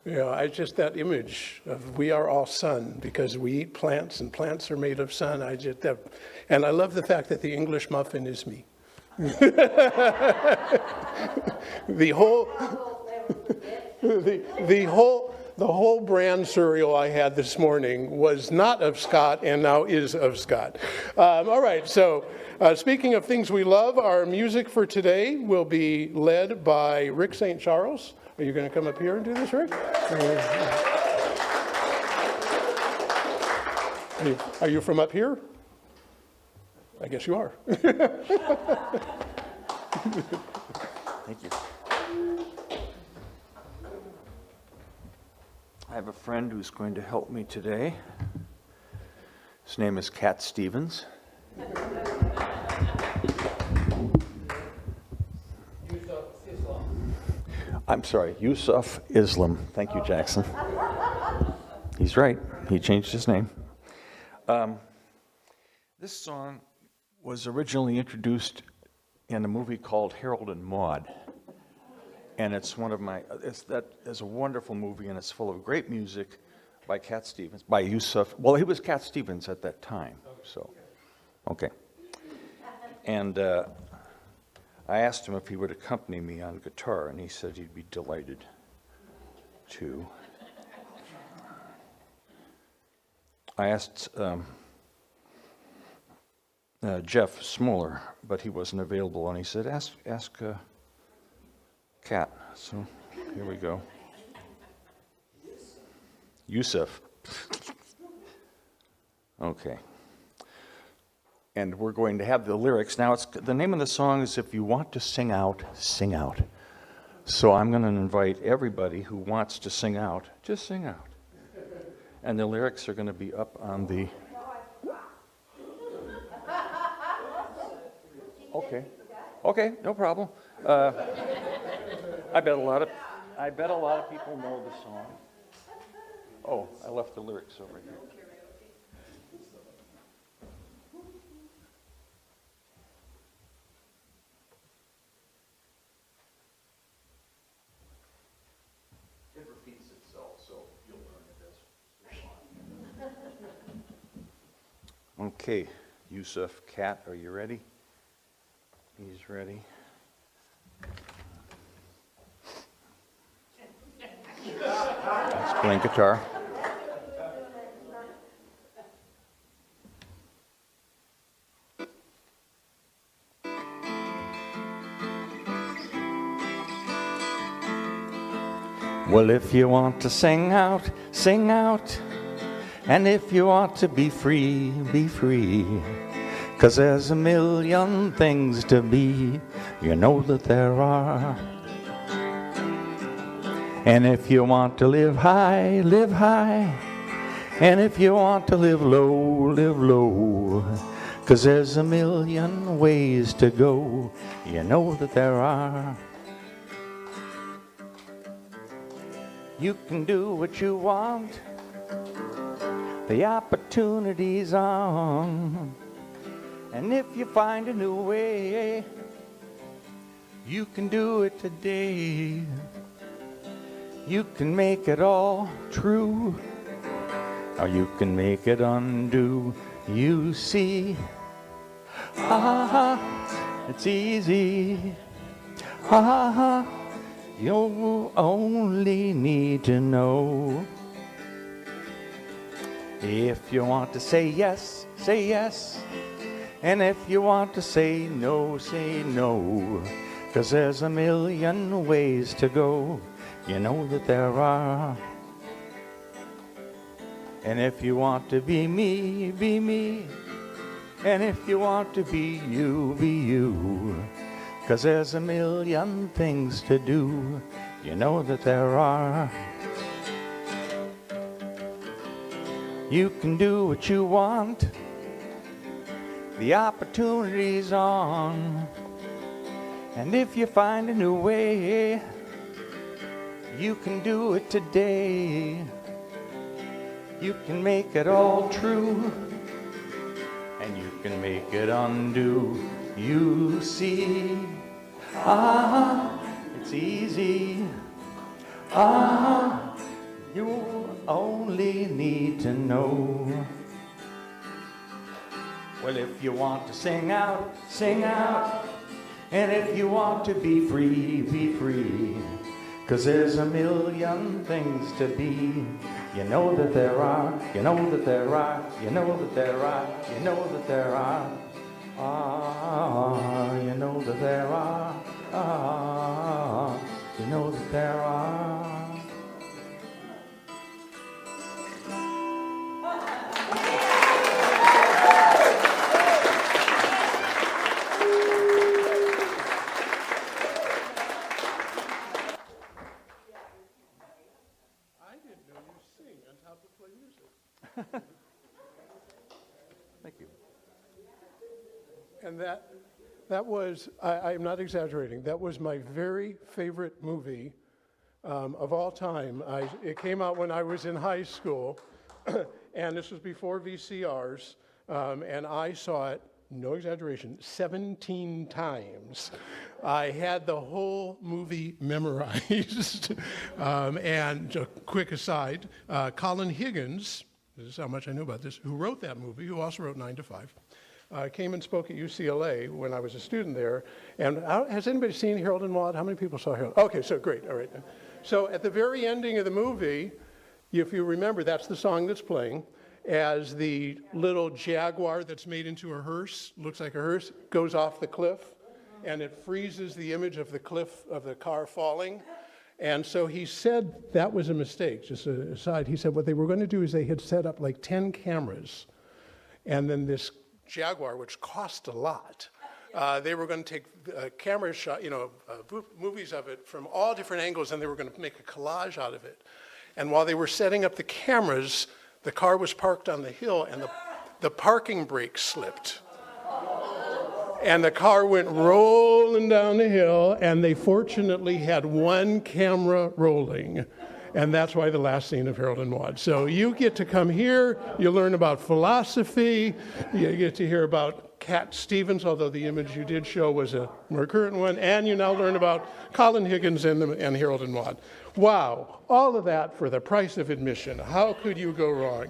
Speaker 1: You know, I just, that image of we are all sun because we eat plants and plants are made of sun. And I love the fact that the English muffin is me. The whole bran cereal I had this morning was not of Scott and now is of Scott. All right, so speaking of things we love, our music for today will be led by Rick St. Charles. Are you going to come up here and do this, Rick? Are you from up here? I guess you are.
Speaker 8: Thank you. I have a friend who's going to help me today. His name is Cat Stevens. I'm sorry, Yusuf Islam. Thank you, Jackson. He's right. He changed his name. This song was originally introduced in a movie called Harold and Maude. And it's one of my, it's a wonderful movie, and it's full of great music by Cat Stevens, by Yusuf. Well, he was Cat Stevens at that time, so, okay. And I asked him if he would accompany me on guitar, and he said he'd be delighted to. I asked Jeff Smoller, but he wasn't available, and he said, ask Cat. So here we go. Yusuf. Okay. And we're going to have the lyrics. Now, the name of the song is If You Want to Sing Out, Sing Out. So I'm going to invite everybody who wants to sing out, just sing out. And the lyrics are going to be up on the... Okay, no problem. I bet a lot of people know the song. Oh, I left the lyrics over here. It repeats itself, so you'll learn it as we go on. Okay, Yusuf, Cat, are you ready? He's ready. That's playing guitar. Well, if you want to sing out, sing out. And if you want to be free, be free. 'Cause there's a million things to be, you know that there are. And if you want to live high, live high. And if you want to live low, live low. 'Cause there's a million ways to go, you know that there are. You can do what you want, the opportunity's on. And if you find a new way, you can do it today. You can make it all true, or you can make it undo. You see, it's easy. You only need to know. If you want to say yes, say yes. And if you want to say no, say no. 'Cause there's a million ways to go. You know that there are. And if you want to be me, be me. And if you want to be you, be you. 'Cause there's a million things to do. You know that there are. You can do what you want. The opportunity's on. And if you find a new way, you can do it today. You can make it all true, and you can make it undo. You see, it's easy. You only need to know. Well, if you want to sing out, sing out. And if you want to be free, be free. 'Cause there's a million things to be. You know that there are, you know that there are, you know that there are, you know that there are. You know that there are, you know that there are. Thank you.
Speaker 1: And that was, I'm not exaggerating, that was my very favorite movie of all time. It came out when I was in high school, and this was before VCRs, and I saw it, no exaggeration, 17 times. I had the whole movie memorized. And a quick aside, Colin Higgins, this is how much I know about this, who wrote that movie, who also wrote 9 to 5, came and spoke at UCLA when I was a student there. And has anybody seen Harold and Maude? How many people saw Harold? Okay, so great, all right. So at the very ending of the movie, if you remember, that's the song that's playing, as the little Jaguar that's made into a hearse, looks like a hearse, goes off the cliff, and it freezes the image of the cliff of the car falling. And so he said that was a mistake, just an aside. He said what they were going to do is they had set up like 10 cameras, and then this Jaguar, which cost a lot, they were going to take camera shot, movies of it from all different angles, and they were going to make a collage out of it. And while they were setting up the cameras, the car was parked on the hill, and the parking brake slipped. And the car went rolling down the hill, and they fortunately had one camera rolling. And that's why the last scene of Harold and Maude. So you get to come here, you learn about philosophy, you get to hear about Cat Stevens, although the image you did show was a more current one, and you now learn about Colin Higgins and Harold and Maude. Wow, all of that for the price of admission. How could you go wrong?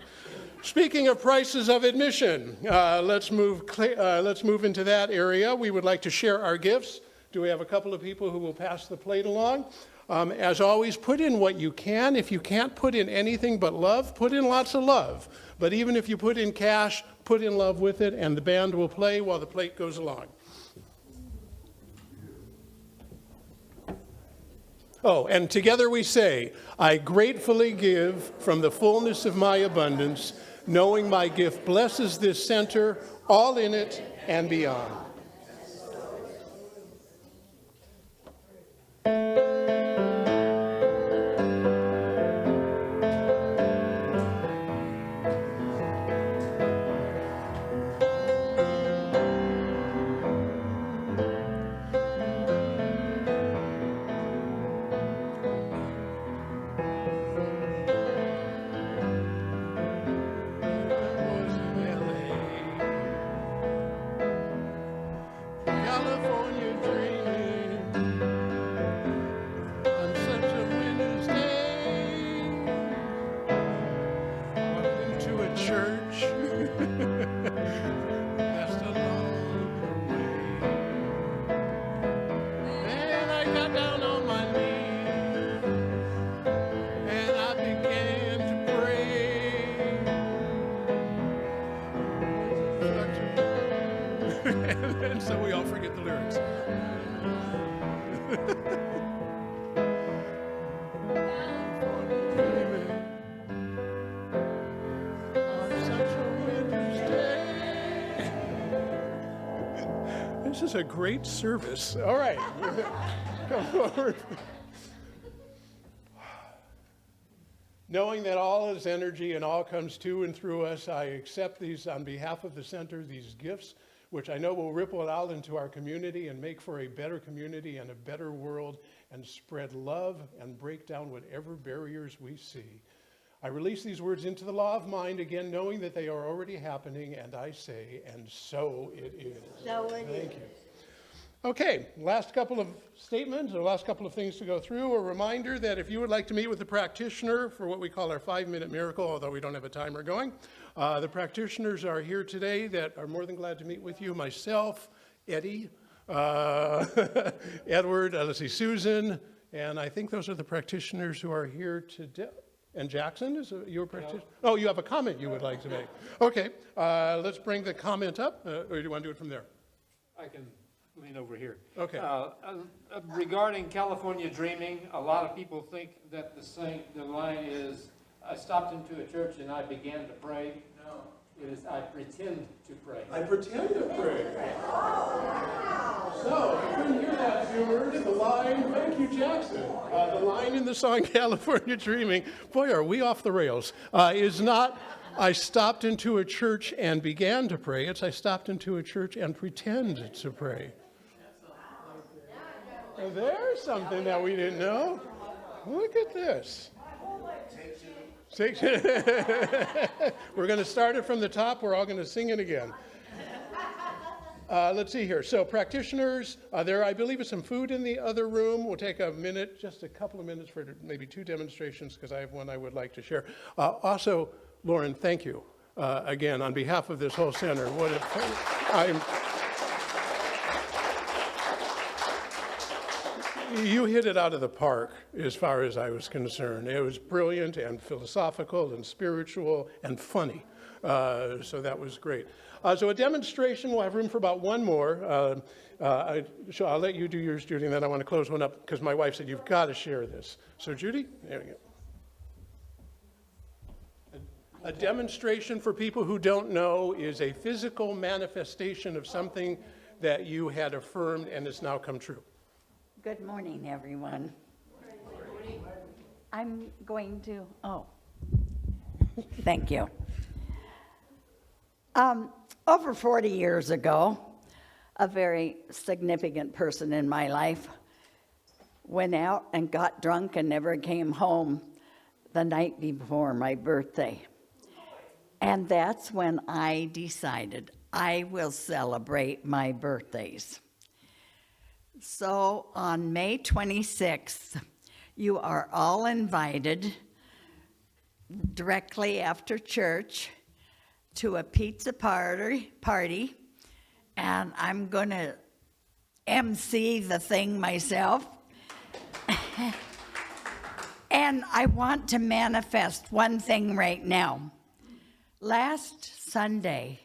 Speaker 1: Speaking of prices of admission, let's move into that area. We would like to share our gifts. Do we have a couple of people who will pass the plate along? As always, put in what you can. If you can't put in anything but love, put in lots of love. But even if you put in cash, put in love with it, and the band will play while the plate goes along. Oh, and together we say, I gratefully give from the fullness of my abundance, knowing my gift blesses this center, all in it and beyond. got down on my knees and I began to pray. And so we all forget the lyrics. This is a great service. All right. Come forward. Knowing that all is energy and all comes to and through us, I accept these on behalf of the center, these gifts, which I know will ripple out into our community and make for a better community and a better world and spread love and break down whatever barriers we see. I release these words into the law of mind, again, knowing that they are already happening, and I say, and so it is.
Speaker 7: So it is.
Speaker 1: Thank you. Okay, last couple of statements, or last couple of things to go through. A reminder that if you would like to meet with the practitioner for what we call our 5-minute miracle, although we don't have a timer going, the practitioners are here today that are more than glad to meet with you. Myself, Eddie, Edward, let's see, Susan, and I think those are the practitioners who are here today. And Jackson, is your practitioner? Oh, you have a comment you would like to make. Okay, let's bring the comment up, or do you want to do it from there?
Speaker 9: I can lean over here.
Speaker 1: Okay.
Speaker 9: Regarding California Dreaming, a lot of people think that the line is, I stopped into a church and I began to pray. No, it is, I pretend to pray.
Speaker 1: I pretend to pray. So, you couldn't hear that, viewers. The line, thank you, Jackson. The line in the song California Dreaming, boy, are we off the rails, is not, I stopped into a church and began to pray. It's, I stopped into a church and pretended to pray. Well, there's something that we didn't know. Look at this. We're going to start it from the top. We're all going to sing it again. Let's see here. So practitioners, there I believe is some food in the other room. We'll take a minute, just a couple of minutes for maybe 2 demonstrations because I have one I would like to share. Also, Loren, thank you again on behalf of this whole center. You hit it out of the park as far as I was concerned. It was brilliant and philosophical and spiritual and funny. So that was great. So a demonstration, we'll have room for about one more. I'll let you do yours, Judy, and then I want to close one up because my wife said you've got to share this. So Judy, there we go. A demonstration for people who don't know is a physical manifestation of something that you had affirmed and has now come true.
Speaker 10: Good morning, everyone. I'm going to, thank you. Over 40 years ago, a very significant person in my life went out and got drunk and never came home the night before my birthday. And that's when I decided I will celebrate my birthdays. So on May 26th, you are all invited directly after church to a pizza party, and I'm going to MC the thing myself. And I want to manifest one thing right now. Last Sunday,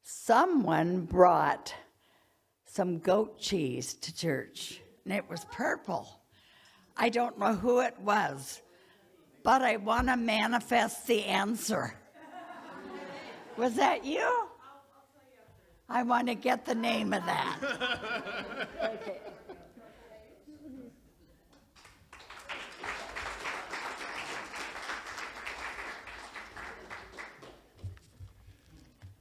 Speaker 10: someone brought some goat cheese to church, and it was purple. I don't know who it was, but I want to manifest the answer. Was that you? I want to get the name of that. Okay.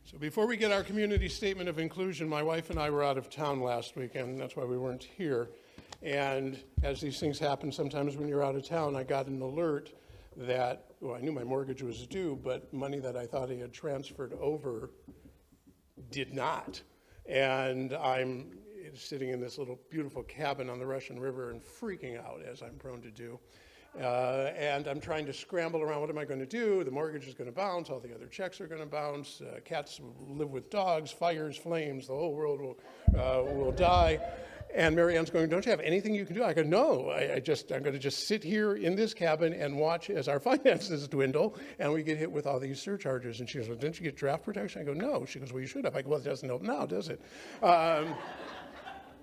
Speaker 1: So before we get our community statement of inclusion, my wife and I were out of town last weekend. That's why we weren't here. And as these things happen, sometimes when you're out of town, I got an alert that, well, I knew my mortgage was due, but money that I thought he had transferred over did not. And I'm sitting in this little beautiful cabin on the Russian River and freaking out, as I'm prone to do. And I'm trying to scramble around, what am I going to do? The mortgage is going to bounce, all the other checks are going to bounce, cats live with dogs, fires, flames, the whole world will die. And Mary Ann's going, don't you have anything you can do? I go, no, I'm going to just sit here in this cabin and watch as our finances dwindle and we get hit with all these surcharges. And she goes, well, didn't you get draft protection? I go, no. She goes, well, you should have. I go, well, it doesn't help now, does it?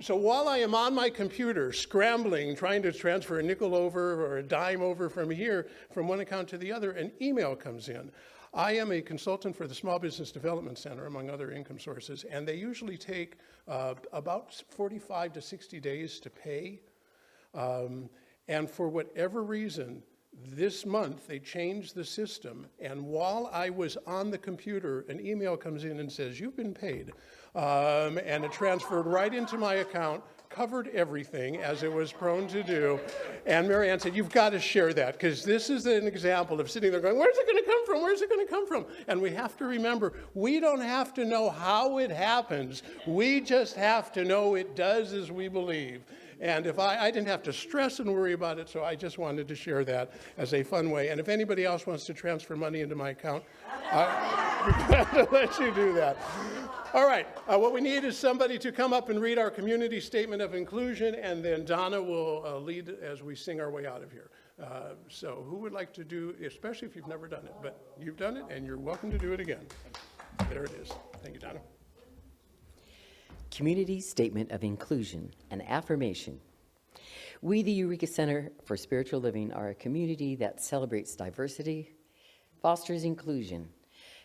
Speaker 1: So while I am on my computer scrambling, trying to transfer a nickel over or a dime over from here, from one account to the other, an email comes in. I am a consultant for the Small Business Development Center, among other income sources, and they usually take about 45 to 60 days to pay. And for whatever reason, this month they changed the system, and while I was on the computer, an email comes in and says, you've been paid. And it transferred right into my account, covered everything as it was prone to do. And Mary Ann said, you've got to share that, because this is an example of sitting there going, where's it going to come from? Where's it going to come from? And we have to remember, we don't have to know how it happens. We just have to know it does as we believe. And if I didn't have to stress and worry about it, so I just wanted to share that as a fun way. And if anybody else wants to transfer money into my account, I'm glad to let you do that. All right, what we need is somebody to come up and read our community statement of inclusion, and then Donna will lead as we sing our way out of here. So who would like to do, especially if you've never done it, but you've done it and you're welcome to do it again. There it is. Thank you, Donna.
Speaker 11: Community Statement of Inclusion, an affirmation. We, the Eureka Center for Spiritual Living, are a community that celebrates diversity, fosters inclusion,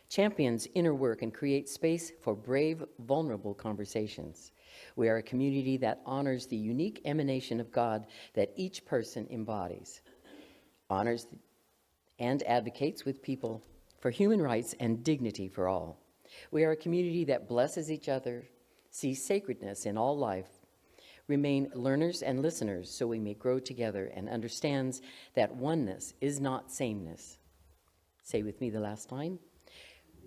Speaker 11: champions inner work, and creates space for brave, vulnerable conversations. We are a community that honors the unique emanation of God that each person embodies, honors and advocates with people for human rights and dignity for all. We are a community that blesses each other, sees sacredness in all life, remain learners and listeners so we may grow together, and understands that oneness is not sameness. Say with me the last line.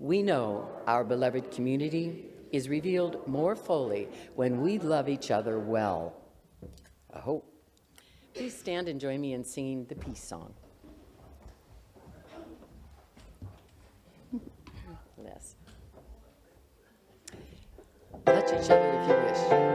Speaker 11: We know our beloved community is revealed more fully when we love each other well. I hope. Please stand and join me in singing the peace song. Yes. Touch each other if you wish.